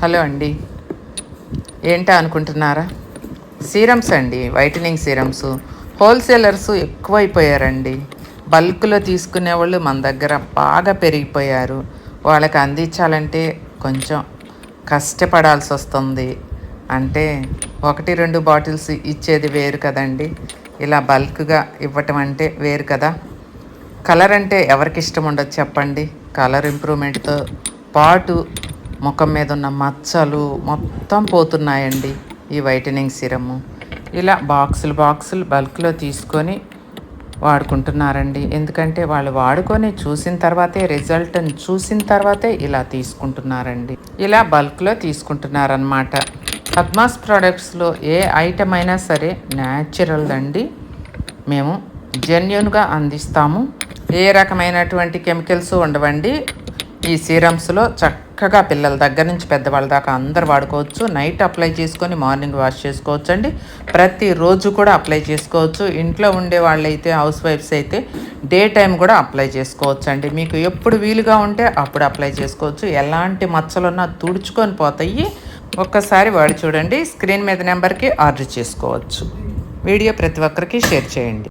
Hello అండి. ఏంటా అనుకుంటున్నారా? సీరమ్స్ అండి, వైటనింగ్ సీరమ్స్. హోల్సేలర్స్ ఎక్కువైపోయారండి. బల్క్లో తీసుకునేవాళ్ళు మన దగ్గర బాగా పెరిగిపోయారు. వాళ్ళకి అందించాలంటే కొంచెం కష్టపడాల్సి వస్తుంది. అంటే 1-2 బాటిల్స్ ఇచ్చేది వేరు కదండి, ఇలా బల్క్గా ఇవ్వటం అంటే వేరు కదా. కలర్ అంటే ఎవరికి ఇష్టం ఉండదు చెప్పండి. కలర్ ఇంప్రూవ్మెంట్తో పాటు ముఖం మీద ఉన్న మచ్చలు మొత్తం పోతున్నాయండి ఈ వైటనింగ్ సిరము. ఇలా బాక్సులు బల్క్లో తీసుకొని వాడుకుంటున్నారండి. ఎందుకంటే వాళ్ళు వాడుకొని చూసిన తర్వాతే, రిజల్ట్ని చూసిన తర్వాతే ఇలా తీసుకుంటున్నారండి. ఇలా బల్క్లో తీసుకుంటున్నారనమాట. పద్మాస్ ప్రోడక్ట్స్లో ఏ ఐటమ్ అయినా సరే న్యాచురల్ అండి. మేము జెన్యున్గా అందిస్తాము. ఏ రకమైనటువంటి కెమికల్స్ ఉండవండి ఈ సీరమ్స్లో. చక్కగా పిల్లల దగ్గర నుంచి పెద్దవాళ్ళ దాకా అందరు వాడుకోవచ్చు. నైట్ అప్లై చేసుకొని మార్నింగ్ వాష్ చేసుకోవచ్చు అండి. ప్రతిరోజు కూడా అప్లై చేసుకోవచ్చు. ఇంట్లో ఉండే వాళ్ళైతే, హౌస్ వైఫ్స్ అయితే డే టైం కూడా అప్లై చేసుకోవచ్చు అండి. మీకు ఎప్పుడు వీలుగా ఉంటే అప్పుడు అప్లై చేసుకోవచ్చు. ఎలాంటి మచ్చలున్నా తుడుచుకొని పోతాయి. ఒక్కసారి వాడి చూడండి. స్క్రీన్ మీద నెంబర్కి ఆర్డర్ చేసుకోవచ్చు. వీడియో ప్రతి ఒక్కరికి షేర్ చేయండి.